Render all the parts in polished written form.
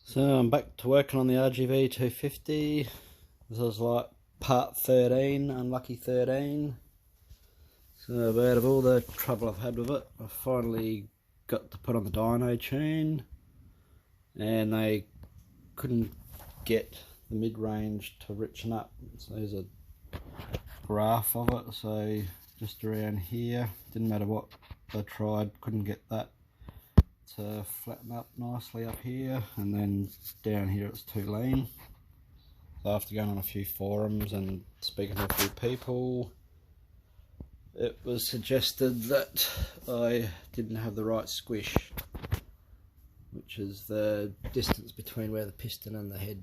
So I'm back to working on the RGV 250. This was like part 13, unlucky 13. So out of all the trouble I've had with it, I finally got to put on the dynotune, and they couldn't get the mid-range to richen up. So there's a graph of it, so just around here, didn't matter what I tried, couldn't get that to flatten up nicely up here, and then down here it's too lean. So after going on a few forums and speaking to a few people, it was suggested that I didn't have the right squish, which is the distance between where the piston and the head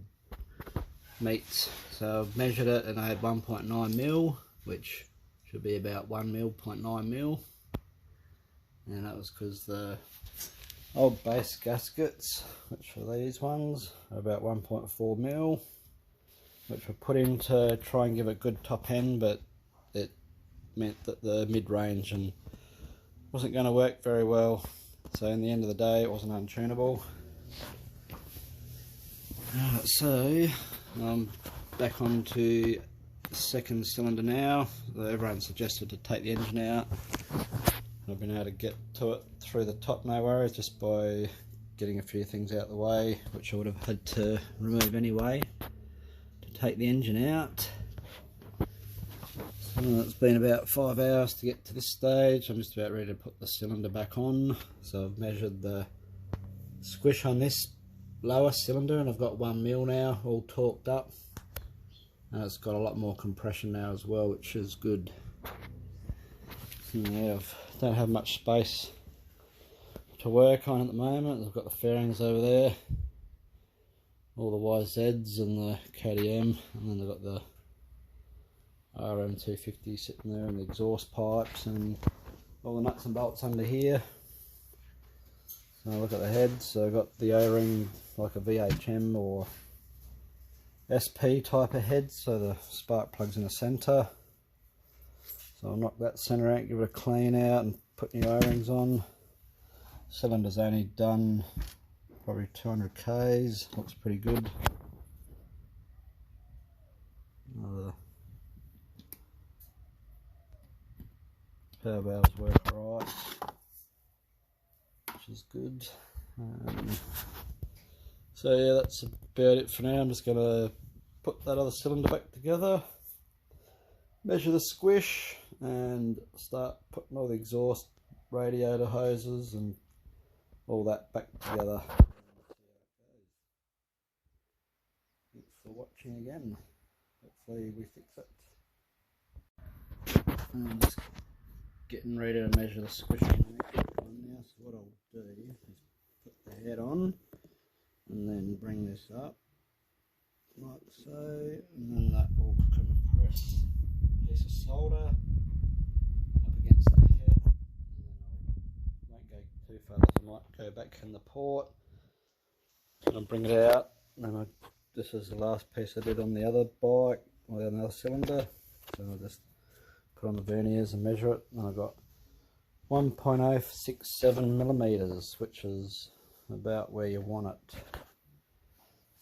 meets. So I've measured it and I had 1.9 mil, which should be about 1 mil, 0.9 mil, and that was because the old base gaskets, which are these ones, are about 1.4 mil, which were put in to try and give it good top end, but it meant that the mid-range and wasn't going to work very well. So in the end of the day, it wasn't untunable. So I'm back onto the second cylinder now. Everyone suggested to take the engine out. I've been able to get to it through the top, no worries, just by getting a few things out of the way, which I would have had to remove anyway to take the engine out. So it's been about 5 hours to get to this stage. I'm just about ready to put the cylinder back on. So I've measured the squish on this lower cylinder, and I've got 1 mil now, all torqued up. And it's got a lot more compression now as well, which is good. Yeah, I don't have much space to work on at the moment. I've got the fairings over there, all the YZs and the KTM, and then I've got the RM250 sitting there, and the exhaust pipes and all the nuts and bolts under here. So look at the head. So I've got the O-ring like a VHM or SP type of head, so the spark plug's in the centre. So I'll knock that centre out, give it a clean out and put new O-rings on. Cylinder's only done probably 200 Ks, looks pretty good. Power valves work alright, which is good. So yeah, that's about it for now. I'm just going to put that other cylinder back together, measure the squish, and start putting all the exhaust radiator hoses and all that back together. Thanks for watching again. Hopefully we fix it. I'm just getting ready to measure the squish on the next one now. So what I'll do is put the head on and then bring this up like so, and then that will compress a piece of solder up against the head, and then I won't go too far, I might go back in the port and I'll bring it out. And then this is the last piece I did on the other bike, or the other cylinder, so I'll just put on the verniers and measure it, and I've got 1.067 millimeters, which is about where you want it.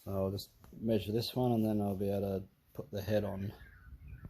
So I'll just measure this one, and then I'll be able to put the head on.